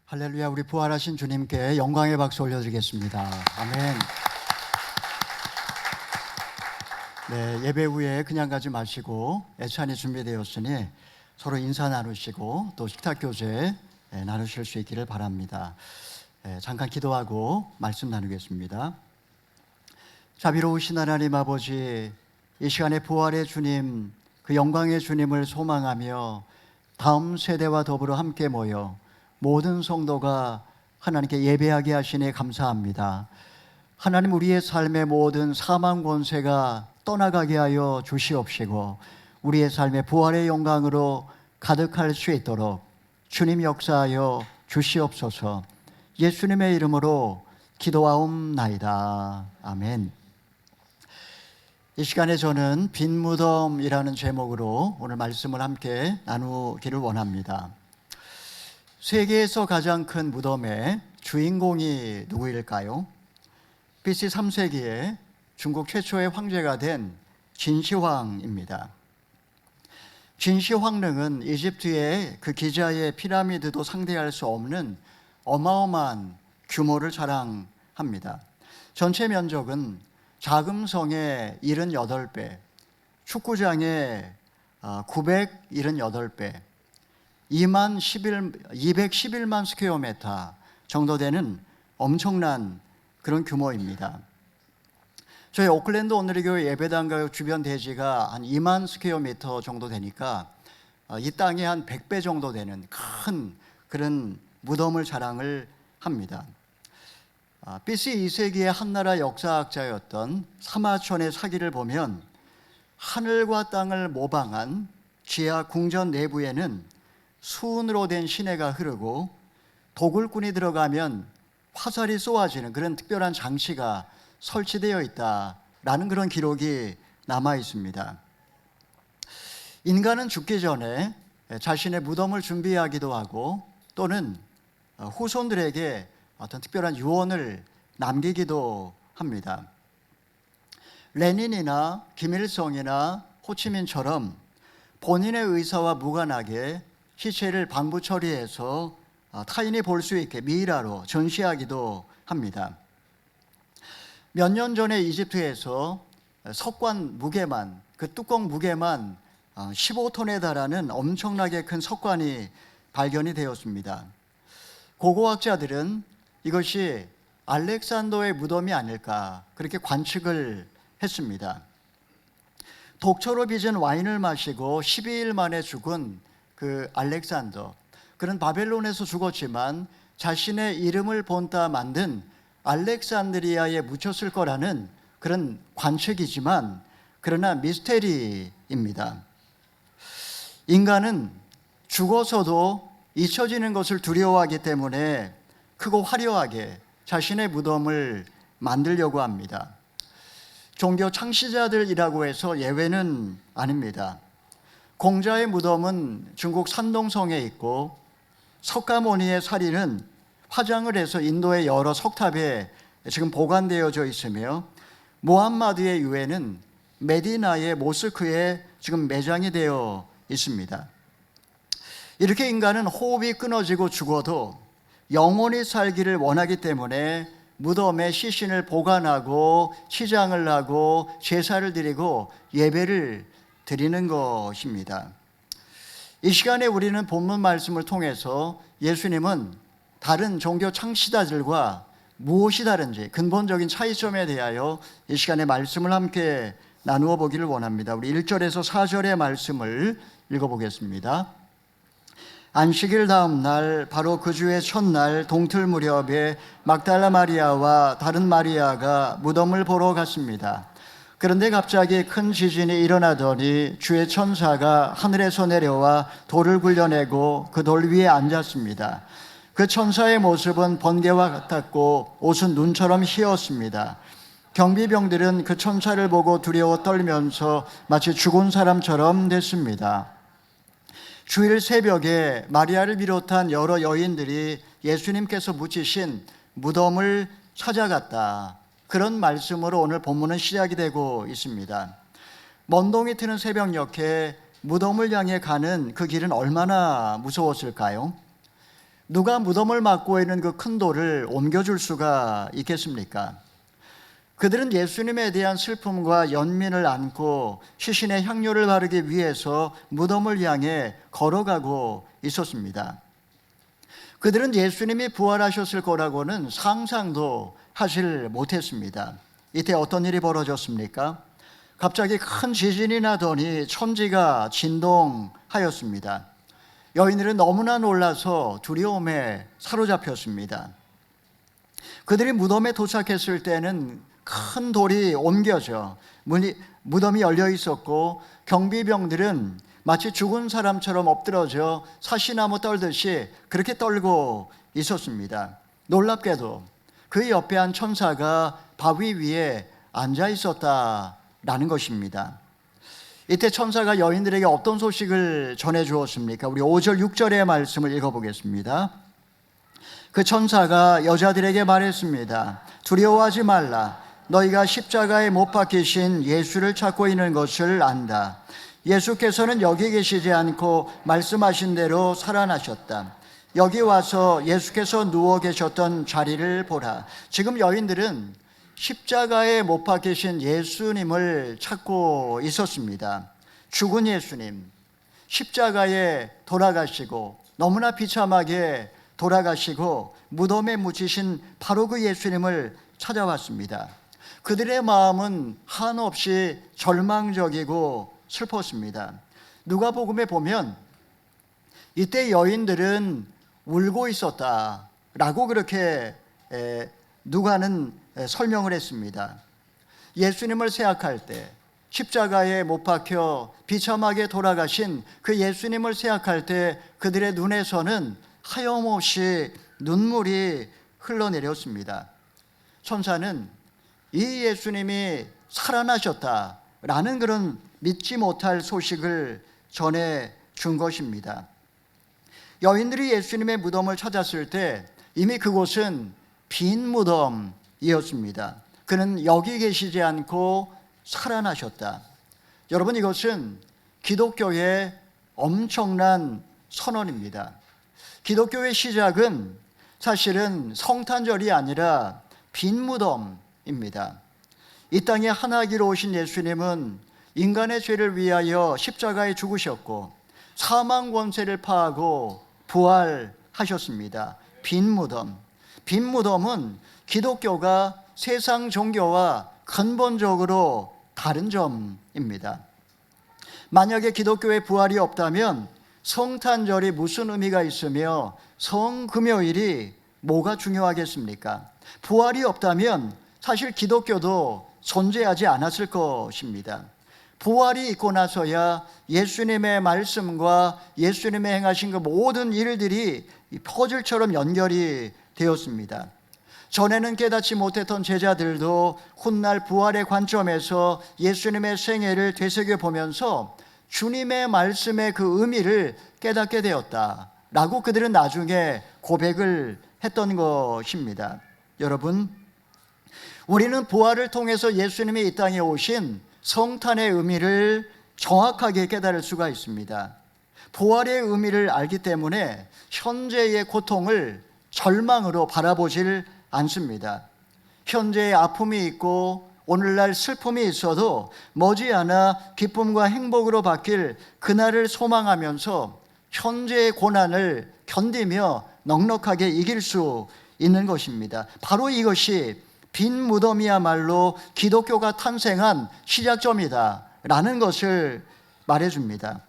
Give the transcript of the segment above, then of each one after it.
할렐루야. 우리 부활하신 주님께 영광의 박수 올려드리겠습니다. 아멘. 네, 예배 후에 그냥 가지 마시고 애찬이 준비되었으니 서로 인사 나누시고 또 식탁 교제 나누실 수 있기를 바랍니다. 잠깐 기도하고 말씀 나누겠습니다. 자비로우신 하나님 아버지, 이 시간에 부활의 주님, 그 영광의 주님을 소망하며 다음 세대와 더불어 함께 모여 모든 성도가 하나님께 예배하게 하시니 감사합니다. 하나님, 우리의 삶의 모든 사망 권세가 떠나가게 하여 주시옵시고 우리의 삶의 부활의 영광으로 가득할 수 있도록 주님 역사하여 주시옵소서. 예수님의 이름으로 기도하옵나이다. 아멘. 이 시간에 저는 빈 무덤이라는 제목으로 오늘 말씀을 함께 나누기를 원합니다. 세계에서 가장 큰 무덤의 주인공이 누구일까요? BC 3세기에 중국 최초의 황제가 된 진시황입니다. 진시황릉은 이집트의 그 기자의 피라미드도 상대할 수 없는 어마어마한 규모를 자랑합니다. 전체 면적은 자금성의 78배, 축구장의 978배, 211만 스퀘어미터 정도 되는 엄청난 그런 규모입니다. 저희 오클랜드 온누리교회 예배당과 주변 대지가 한 2만 스퀘어미터 정도 되니까 이 땅이 한 100배 정도 되는 큰 그런 무덤을 자랑을 합니다. BC 2세기의 한나라 역사학자였던 사마천의 사기를 보면 하늘과 땅을 모방한 지하 궁전 내부에는 수은으로 된 시내가 흐르고 도굴꾼이 들어가면 화살이 쏘아지는 그런 특별한 장치가 설치되어 있다라는 그런 기록이 남아 있습니다. 인간은 죽기 전에 자신의 무덤을 준비하기도 하고 또는 후손들에게 어떤 특별한 유언을 남기기도 합니다. 레닌이나 김일성이나 호치민처럼 본인의 의사와 무관하게 시체를 방부 처리해서 타인이 볼 수 있게 미이라로 전시하기도 합니다. 몇 년 전에 이집트에서 석관 무게만, 그 뚜껑 무게만 15톤에 달하는 엄청나게 큰 석관이 발견이 되었습니다. 고고학자들은 이것이 알렉산더의 무덤이 아닐까 그렇게 관측을 했습니다. 독초로 빚은 와인을 마시고 12일 만에 죽은 그 알렉산더, 그는 바벨론에서 죽었지만 자신의 이름을 본따 만든 알렉산드리아에 묻혔을 거라는 그런 관측이지만 그러나 미스테리입니다. 인간은 죽어서도 잊혀지는 것을 두려워하기 때문에 크고 화려하게 자신의 무덤을 만들려고 합니다. 종교 창시자들이라고 해서 예외는 아닙니다. 공자의 무덤은 중국 산동성에 있고 석가모니의 사리는 화장을 해서 인도의 여러 석탑에 지금 보관되어져 있으며 무함마드의 유해는 메디나의 모스크에 지금 매장이 되어 있습니다. 이렇게 인간은 호흡이 끊어지고 죽어도 영원히 살기를 원하기 때문에 무덤에 시신을 보관하고 치장을 하고 제사를 드리고 예배를 드리는 것입니다. 이 시간에 우리는 본문 말씀을 통해서 예수님은 다른 종교 창시자들과 무엇이 다른지 근본적인 차이점에 대하여 이 시간에 말씀을 함께 나누어 보기를 원합니다. 우리 1절에서 4절의 말씀을 읽어보겠습니다. 안식일 다음 날 바로 그 주의 첫날 동틀 무렵에 막달라 마리아와 다른 마리아가 무덤을 보러 갔습니다. 그런데 갑자기 큰 지진이 일어나더니 주의 천사가 하늘에서 내려와 돌을 굴려내고 그 돌 위에 앉았습니다. 그 천사의 모습은 번개와 같았고 옷은 눈처럼 희었습니다. 경비병들은 그 천사를 보고 두려워 떨면서 마치 죽은 사람처럼 됐습니다. 주일 새벽에 마리아를 비롯한 여러 여인들이 예수님께서 묻히신 무덤을 찾아갔다. 그런 말씀으로 오늘 본문은 시작이 되고 있습니다. 먼동이 트는 새벽녘에 무덤을 향해 가는 그 길은 얼마나 무서웠을까요? 누가 무덤을 막고 있는 그 큰 돌을 옮겨줄 수가 있겠습니까? 그들은 예수님에 대한 슬픔과 연민을 안고 시신의 향료를 바르기 위해서 무덤을 향해 걸어가고 있었습니다. 그들은 예수님이 부활하셨을 거라고는 상상도 하질 못했습니다. 이때 어떤 일이 벌어졌습니까? 갑자기 큰 지진이 나더니 천지가 진동하였습니다. 여인들은 너무나 놀라서 두려움에 사로잡혔습니다. 그들이 무덤에 도착했을 때는 큰 돌이 옮겨져 무덤이 열려 있었고, 경비병들은 마치 죽은 사람처럼 엎드러져 사시나무 떨듯이 그렇게 떨고 있었습니다. 놀랍게도 그 옆에 한 천사가 바위 위에 앉아 있었다라는 것입니다. 이때 천사가 여인들에게 어떤 소식을 전해 주었습니까? 우리 5절 6절의 말씀을 읽어보겠습니다. 그 천사가 여자들에게 말했습니다. 두려워하지 말라. 너희가 십자가에 못 박히신 예수를 찾고 있는 것을 안다. 예수께서는 여기 계시지 않고 말씀하신 대로 살아나셨다. 여기 와서 예수께서 누워 계셨던 자리를 보라. 지금 여인들은 십자가에 못 박히신 예수님을 찾고 있었습니다. 죽은 예수님, 십자가에 돌아가시고 너무나 비참하게 돌아가시고 무덤에 묻히신 바로 그 예수님을 찾아왔습니다. 그들의 마음은 한없이 절망적이고 슬펐습니다. 누가복음에 보면 이때 여인들은 울고 있었다라고 그렇게 누가는 설명을 했습니다. 예수님을 생각할 때, 십자가에 못 박혀 비참하게 돌아가신 그 예수님을 생각할 때 그들의 눈에서는 하염없이 눈물이 흘러내렸습니다. 천사는 이 예수님이 살아나셨다라는 그런 믿지 못할 소식을 전해 준 것입니다. 여인들이 예수님의 무덤을 찾았을 때 이미 그곳은 빈 무덤이었습니다. 그는 여기 계시지 않고 살아나셨다. 여러분, 이것은 기독교의 엄청난 선언입니다. 기독교의 시작은 사실은 성탄절이 아니라 빈 무덤입니다. 이 땅에 하나기로 오신 예수님은 인간의 죄를 위하여 십자가에 죽으셨고 사망 권세를 파하고 부활하셨습니다. 빈 무덤. 빈 무덤은 기독교가 세상 종교와 근본적으로 다른 점입니다. 만약에 기독교의 부활이 없다면 성탄절이 무슨 의미가 있으며 성금요일이 뭐가 중요하겠습니까? 부활이 없다면 사실 기독교도 존재하지 않았을 것입니다. 부활이 있고 나서야 예수님의 말씀과 예수님의 행하신 그 모든 일들이 퍼즐처럼 연결이 되었습니다. 전에는 깨닫지 못했던 제자들도 훗날 부활의 관점에서 예수님의 생애를 되새겨보면서 주님의 말씀의 그 의미를 깨닫게 되었다라고 그들은 나중에 고백을 했던 것입니다. 여러분, 우리는 부활을 통해서 예수님이 이 땅에 오신 성탄의 의미를 정확하게 깨달을 수가 있습니다. 부활의 의미를 알기 때문에 현재의 고통을 절망으로 바라보질 않습니다. 현재의 아픔이 있고 오늘날 슬픔이 있어도 머지않아 기쁨과 행복으로 바뀔 그날을 소망하면서 현재의 고난을 견디며 넉넉하게 이길 수 있는 것입니다. 바로 이것이 빈 무덤이야말로 기독교가 탄생한 시작점이다 라는 것을 말해줍니다.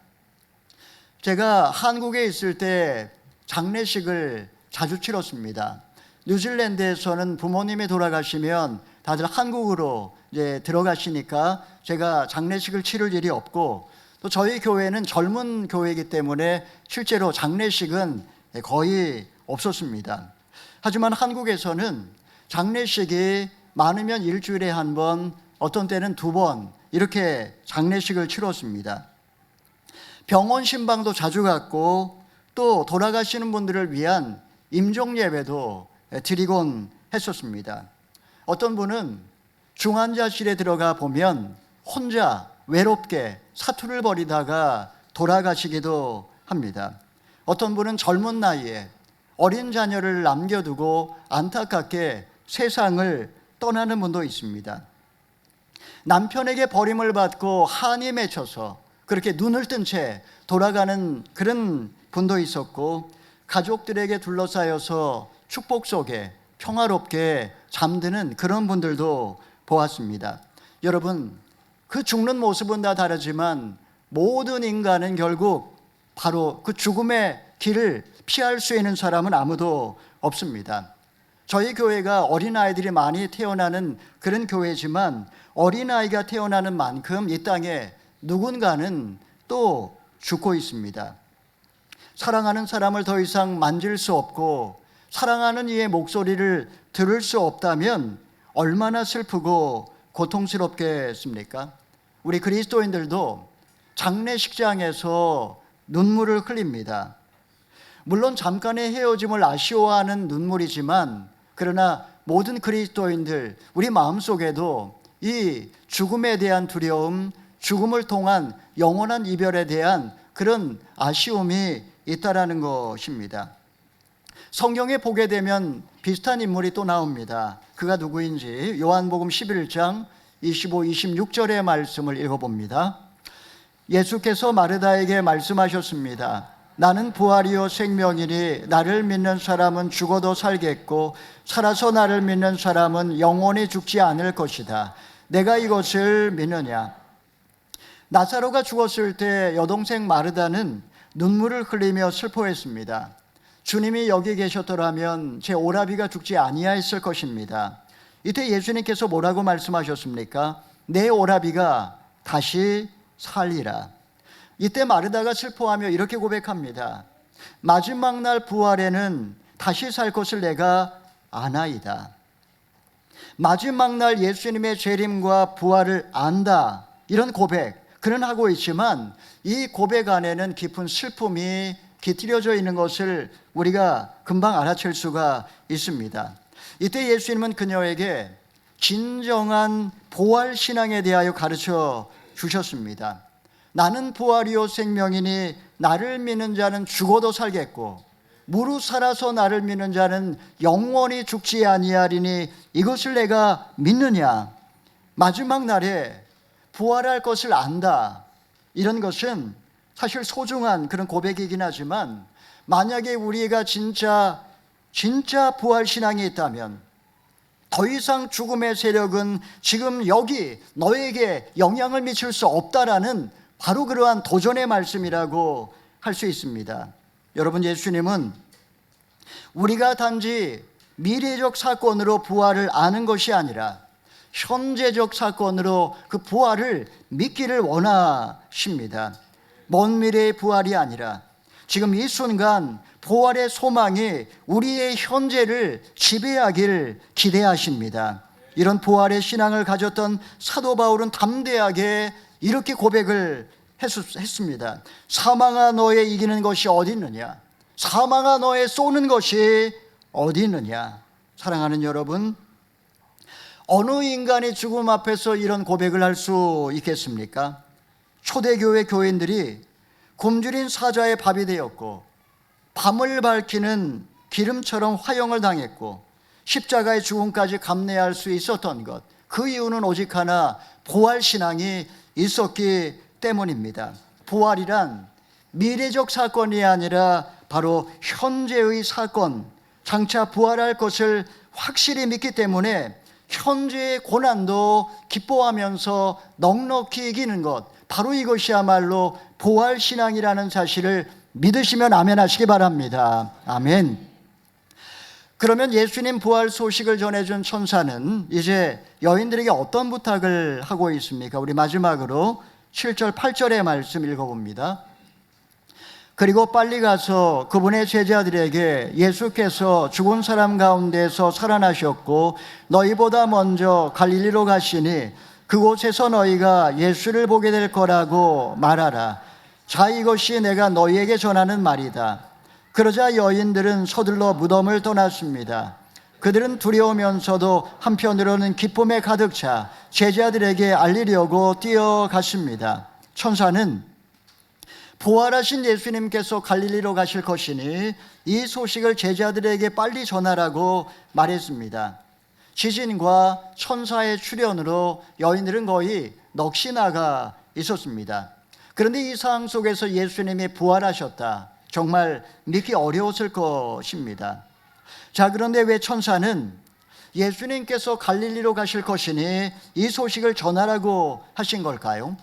제가 한국에 있을 때 장례식을 자주 치렀습니다. 뉴질랜드에서는 부모님이 돌아가시면 다들 한국으로 이제 들어가시니까 제가 장례식을 치를 일이 없고, 또 저희 교회는 젊은 교회이기 때문에 실제로 장례식은 거의 없었습니다. 하지만 한국에서는 장례식이 많으면 일주일에 한 번, 어떤 때는 2번 이렇게 장례식을 치렀습니다. 병원 신방도 자주 갔고 또 돌아가시는 분들을 위한 임종 예배도 드리곤 했었습니다. 어떤 분은 중환자실에 들어가 보면 혼자 외롭게 사투를 벌이다가 돌아가시기도 합니다. 어떤 분은 젊은 나이에 어린 자녀를 남겨두고 안타깝게 세상을 떠나는 분도 있습니다. 남편에게 버림을 받고 한이 맺혀서 그렇게 눈을 뜬 채 돌아가는 그런 분도 있었고, 가족들에게 둘러싸여서 축복 속에 평화롭게 잠드는 그런 분들도 보았습니다. 여러분, 그 죽는 모습은 다 다르지만 모든 인간은 결국 바로 그 죽음의 길을 피할 수 있는 사람은 아무도 없습니다. 저희 교회가 어린아이들이 많이 태어나는 그런 교회지만 어린아이가 태어나는 만큼 이 땅에 누군가는 또 죽고 있습니다. 사랑하는 사람을 더 이상 만질 수 없고 사랑하는 이의 목소리를 들을 수 없다면 얼마나 슬프고 고통스럽겠습니까? 우리 그리스도인들도 장례식장에서 눈물을 흘립니다. 물론 잠깐의 헤어짐을 아쉬워하는 눈물이지만, 그러나 모든 그리스도인들 우리 마음속에도 이 죽음에 대한 두려움, 죽음을 통한 영원한 이별에 대한 그런 아쉬움이 있다라는 것입니다. 성경에 보게 되면 비슷한 인물이 또 나옵니다. 그가 누구인지 요한복음 11장 25, 26절의 말씀을 읽어봅니다. 예수께서 마르다에게 말씀하셨습니다. 나는 부활이요 생명이니 나를 믿는 사람은 죽어도 살겠고 살아서 나를 믿는 사람은 영원히 죽지 않을 것이다. 내가 이것을 믿느냐? 나사로가 죽었을 때 여동생 마르다는 눈물을 흘리며 슬퍼했습니다. 주님이 여기 계셨더라면 제 오라비가 죽지 아니하였을 것입니다. 이때 예수님께서 뭐라고 말씀하셨습니까? 내 오라비가 다시 살리라. 이때 마르다가 슬퍼하며 이렇게 고백합니다. 마지막 날 부활에는 다시 살 것을 내가 아나이다. 마지막 날 예수님의 재림과 부활을 안다, 이런 고백 그는 하고 있지만 이 고백 안에는 깊은 슬픔이 깃들여져 있는 것을 우리가 금방 알아챌 수가 있습니다. 이때 예수님은 그녀에게 진정한 부활 신앙에 대하여 가르쳐 주셨습니다. 나는 부활이요 생명이니 나를 믿는 자는 죽어도 살겠고 무릇 살아서 나를 믿는 자는 영원히 죽지 아니하리니 이것을 내가 믿느냐? 마지막 날에 부활할 것을 안다, 이런 것은 사실 소중한 그런 고백이긴 하지만, 만약에 우리가 진짜 부활 신앙이 있다면 더 이상 죽음의 세력은 지금 여기 너에게 영향을 미칠 수 없다라는 바로 그러한 도전의 말씀이라고 할 수 있습니다. 여러분, 예수님은 우리가 단지 미래적 사건으로 부활을 아는 것이 아니라 현재적 사건으로 그 부활을 믿기를 원하십니다. 먼 미래의 부활이 아니라 지금 이 순간 부활의 소망이 우리의 현재를 지배하기를 기대하십니다. 이런 부활의 신앙을 가졌던 사도 바울은 담대하게 이렇게 고백을 했습니다. 사망아 너의 이기는 것이 어디 있느냐? 사망아 너의 쏘는 것이 어디 있느냐? 사랑하는 여러분, 어느 인간이 죽음 앞에서 이런 고백을 할 수 있겠습니까? 초대교회 교인들이 굶주린 사자의 밥이 되었고 밤을 밝히는 기름처럼 화형을 당했고 십자가의 죽음까지 감내할 수 있었던 것, 그 이유는 오직 하나, 부활신앙이 있었기 때문입니다. 부활이란 미래적 사건이 아니라 바로 현재의 사건, 장차 부활할 것을 확실히 믿기 때문에 현재의 고난도 기뻐하면서 넉넉히 이기는 것, 바로 이것이야말로 부활신앙이라는 사실을 믿으시면 아멘 하시기 바랍니다. 아멘. 그러면 예수님 부활 소식을 전해준 천사는 이제 여인들에게 어떤 부탁을 하고 있습니까? 우리 마지막으로 7절 8절의 말씀 읽어봅니다. 그리고 빨리 가서 그분의 제자들에게 예수께서 죽은 사람 가운데서 살아나셨고 너희보다 먼저 갈릴리로 가시니 그곳에서 너희가 예수를 보게 될 거라고 말하라. 자, 이것이 내가 너희에게 전하는 말이다. 그러자 여인들은 서둘러 무덤을 떠났습니다. 그들은 두려우면서도 한편으로는 기쁨에 가득 차 제자들에게 알리려고 뛰어갔습니다. 천사는 부활하신 예수님께서 갈릴리로 가실 것이니 이 소식을 제자들에게 빨리 전하라고 말했습니다. 지진과 천사의 출현으로 여인들은 거의 넋이 나가 있었습니다. 그런데 이 상황 속에서 예수님이 부활하셨다, 정말 믿기 어려웠을 것입니다. 자, 그런데 왜 천사는 예수님께서 갈릴리로 가실 것이니 이 소식을 전하라고 하신 걸까요?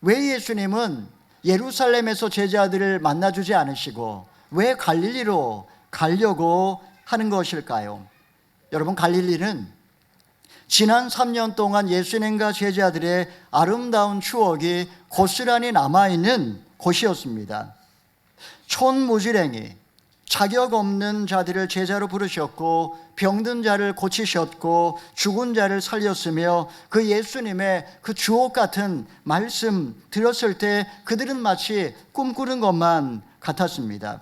왜 예수님은 예루살렘에서 제자들을 만나주지 않으시고 왜 갈릴리로 가려고 하는 것일까요? 여러분, 갈릴리는 지난 3년 동안 예수님과 제자들의 아름다운 추억이 고스란히 남아있는 곳이었습니다. 촌무지랭이, 자격 없는 자들을 제자로 부르셨고 병든 자를 고치셨고 죽은 자를 살렸으며 그 예수님의 그 주옥 같은 말씀 들었을 때 그들은 마치 꿈꾸는 것만 같았습니다.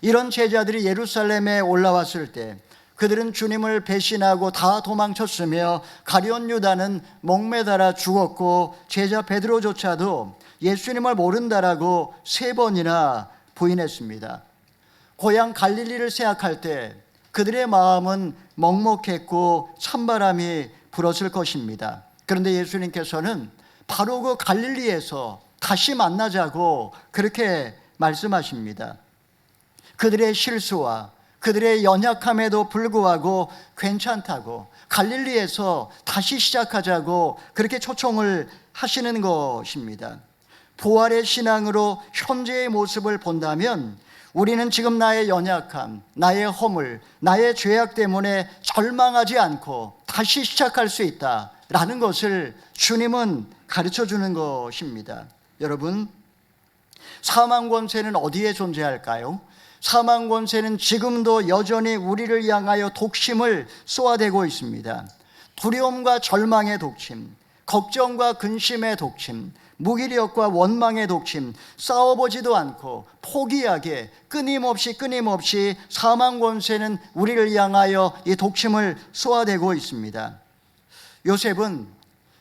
이런 제자들이 예루살렘에 올라왔을 때 그들은 주님을 배신하고 다 도망쳤으며 가룟 유다는 목매달아 죽었고 제자 베드로조차도 예수님을 모른다라고 3번이나 부인했습니다. 고향 갈릴리를 생각할 때 그들의 마음은 먹먹했고 찬바람이 불었을 것입니다. 그런데 예수님께서는 바로 그 갈릴리에서 다시 만나자고 그렇게 말씀하십니다. 그들의 실수와 그들의 연약함에도 불구하고 괜찮다고 갈릴리에서 다시 시작하자고 그렇게 초청을 하시는 것입니다. 부활의 신앙으로 현재의 모습을 본다면 우리는 지금 나의 연약함, 나의 허물, 나의 죄악 때문에 절망하지 않고 다시 시작할 수 있다라는 것을 주님은 가르쳐 주는 것입니다. 여러분, 사망 권세는 어디에 존재할까요? 사망 권세는 지금도 여전히 우리를 향하여 독심을 쏘아대고 있습니다. 두려움과 절망의 독심, 걱정과 근심의 독심, 무기력과 원망의 독심, 싸워보지도 않고 포기하게 끊임없이 사망 권세는 우리를 향하여 이 독심을 쏘아대고 있습니다. 요셉은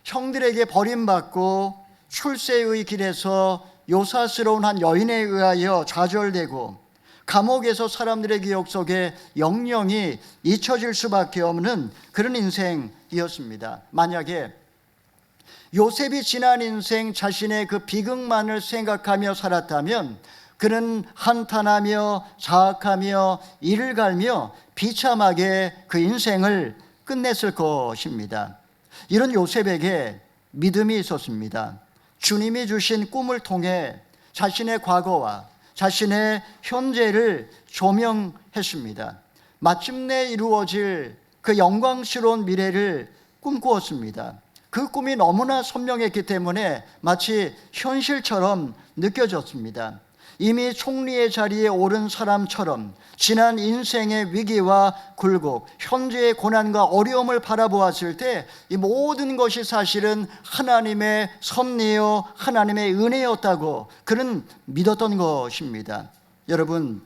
형들에게 버림받고 출세의 길에서 요사스러운 한 여인에 의하여 좌절되고 감옥에서 사람들의 기억 속에 영영이 잊혀질 수밖에 없는 그런 인생이었습니다. 만약에 요셉이 지난 인생 자신의 그 비극만을 생각하며 살았다면 그는 한탄하며 자학하며 이를 갈며 비참하게 그 인생을 끝냈을 것입니다. 이런 요셉에게 믿음이 있었습니다. 주님이 주신 꿈을 통해 자신의 과거와 자신의 현재를 조명했습니다. 마침내 이루어질 그 영광스러운 미래를 꿈꾸었습니다. 그 꿈이 너무나 선명했기 때문에 마치 현실처럼 느껴졌습니다. 이미 총리의 자리에 오른 사람처럼 지난 인생의 위기와 굴곡, 현재의 고난과 어려움을 바라보았을 때 이 모든 것이 사실은 하나님의 섭리요 하나님의 은혜였다고 그는 믿었던 것입니다. 여러분,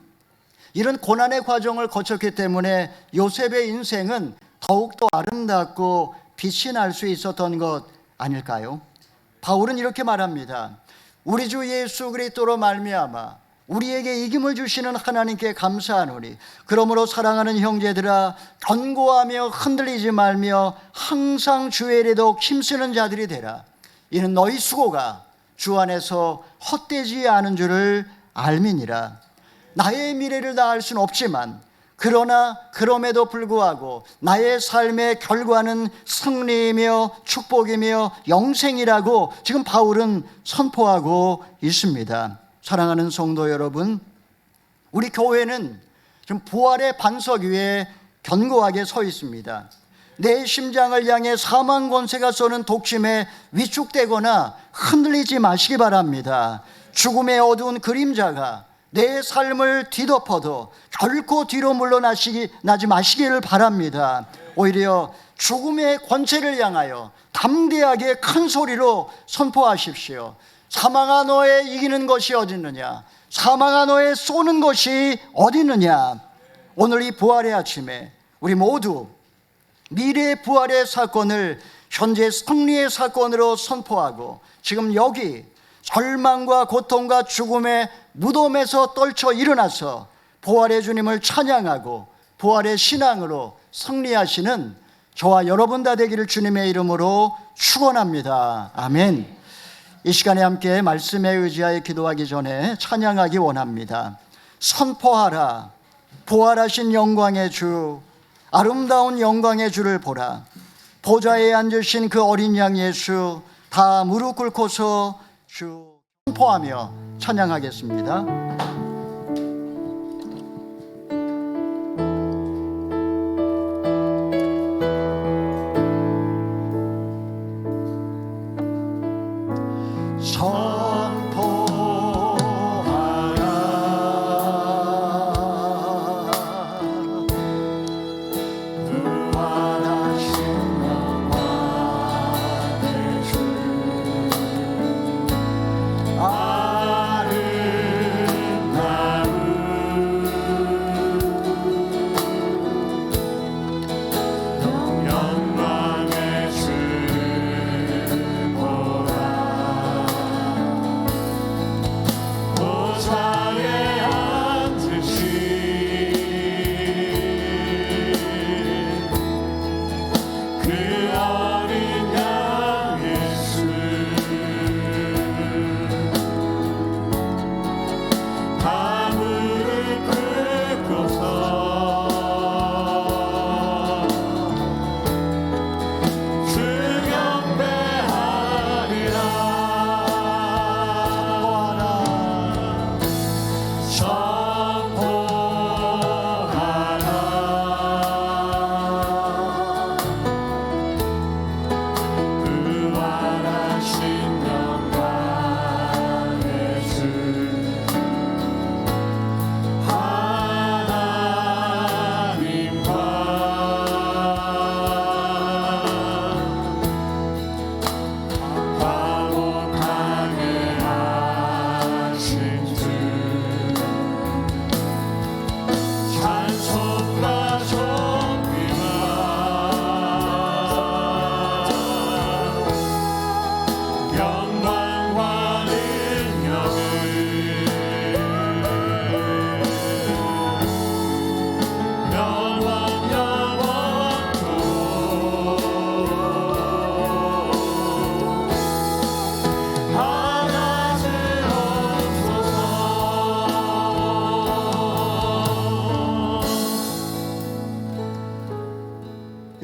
이런 고난의 과정을 거쳤기 때문에 요셉의 인생은 더욱더 아름답고 빛이 날 수 있었던 것 아닐까요? 바울은 이렇게 말합니다. 우리 주 예수 그리스도로 말미암아 우리에게 이김을 주시는 하나님께 감사하노니 그러므로 사랑하는 형제들아 견고하며 흔들리지 말며 항상 주의 일에도 힘쓰는 자들이 되라. 이는 너희 수고가 주 안에서 헛되지 않은 줄을 알미니라. 나의 미래를 다 알 수는 없지만 그러나 그럼에도 불구하고 나의 삶의 결과는 승리이며 축복이며 영생이라고 지금 바울은 선포하고 있습니다. 사랑하는 성도 여러분, 우리 교회는 지금 부활의 반석 위에 견고하게 서 있습니다. 내 심장을 향해 사망 권세가 쏘는 독심에 위축되거나 흔들리지 마시기 바랍니다. 죽음의 어두운 그림자가 내 삶을 뒤덮어도 결코 뒤로 물러나지 마시기를 바랍니다. 오히려 죽음의 권세를 향하여 담대하게 큰 소리로 선포하십시오. 사망아 너의 이기는 것이 어디 있느냐? 사망아 너의 쏘는 것이 어디 있느냐? 오늘 이 부활의 아침에 우리 모두 미래의 부활의 사건을 현재 승리의 사건으로 선포하고 지금 여기 절망과 고통과 죽음의 무덤에서 떨쳐 일어나서 부활의 주님을 찬양하고 부활의 신앙으로 승리하시는 저와 여러분 다 되기를 주님의 이름으로 축원합니다. 아멘. 이 시간에 함께 말씀에 의지하여 기도하기 전에 찬양하기 원합니다. 선포하라, 부활하신 영광의 주, 아름다운 영광의 주를 보라. 보좌에 앉으신 그 어린 양 예수, 다 무릎 꿇고서 주 선포하며 찬양하겠습니다.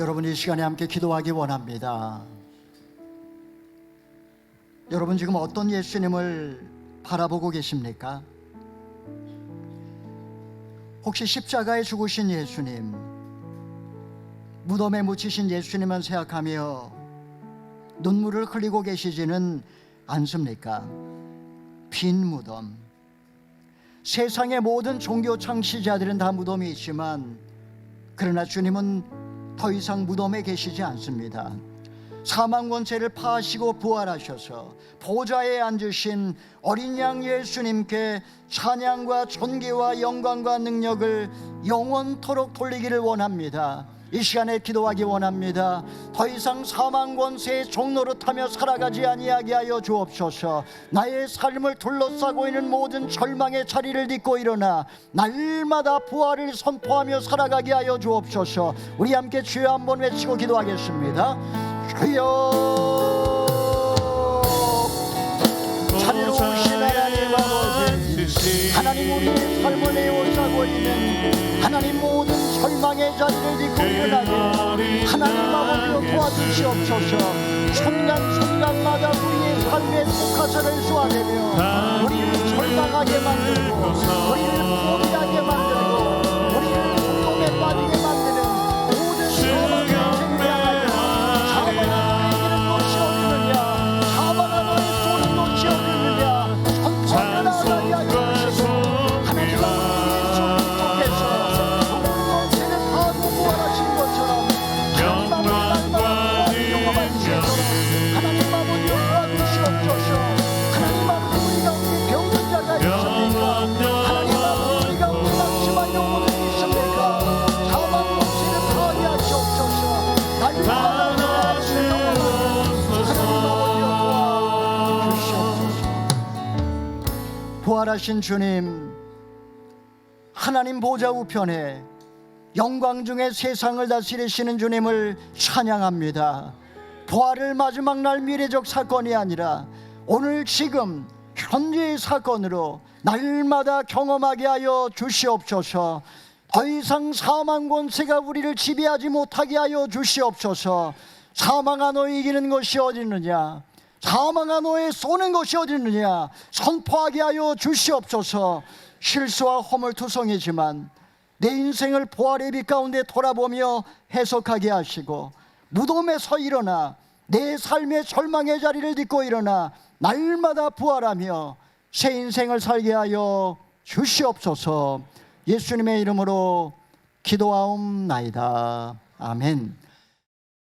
여러분, 이 시간에 함께 기도하기 원합니다. 여러분, 지금 어떤 예수님을 바라보고 계십니까? 혹시 십자가에 죽으신 예수님, 무덤에 묻히신 예수님만 생각하며 눈물을 흘리고 계시지는 않습니까? 빈 무덤. 세상의 모든 종교 창시자들은 다 무덤이 있지만, 그러나 주님은 더 이상 무덤에 계시지 않습니다. 사망 권세를 파하시고 부활하셔서 보좌에 앉으신 어린 양 예수님께 찬양과 존귀와 영광과 능력을 영원토록 돌리기를 원합니다. 이 시간에 기도하기 원합니다. 더 이상 사망 권세의 종노릇하며 살아가지 아니하게 하여 주옵소서. 나의 삶을 둘러싸고 있는 모든 절망의 자리를 딛고 일어나 날마다 부활을 선포하며 살아가게 하여 주옵소서. 우리 함께 주여 한번 외치고 기도하겠습니다. 주여, 자비로우신 하나님 아버지, 하나님, 우리의 삶을 내어가고 있는 하나님, 모든 절망의 자리를 딛고 일어나게 하나님 아버지로 도와주시옵소서. 순간순간마다 우리의 삶의 독화살을 쏘아내며 우리를 절망하게 만들고, 우리를 포기하게 만들고, 우리를 고통에 빠지게 만드는 모든 사망을 제외하여 사망아 이기는 것이 없느냐, 사망아 너의 쏘는 것이 없느냐, 선천하나니 하여 주시고 하나님 아버지 예수 그리스도께서 권세를 파하고 부활하신 것처럼 하나님 아버지 날마다 부활을 경험할 수 있도록 하나님 아버지 도와주시옵소서. 하나님 아버지, 우리 가운데 병든 자가 있습니까? 하나님 부활하신 주님, 하나님 보좌 우편에 영광 중에 세상을 다스리시는 주님을 찬양합니다. 부활을 마지막 날 미래적 사건이 아니라 오늘 지금 현재의 사건으로 날마다 경험하게 하여 주시옵소서. 더 이상 사망 권세가 우리를 지배하지 못하게 하여 주시옵소서. 사망아 너희 이기는 것이 어디 있느냐, 사망아 너희 쏘는 것이 어디 있느냐 선포하게 하여 주시옵소서. 실수와 허물투성이지만 내 인생을 부활의 빛 가운데 돌아보며 해석하게 하시고, 무덤에서 일어나 내 삶의 절망의 자리를 딛고 일어나 날마다 부활하며 새 인생을 살게 하여 주시옵소서. 예수님의 이름으로 기도하옵나이다. 아멘.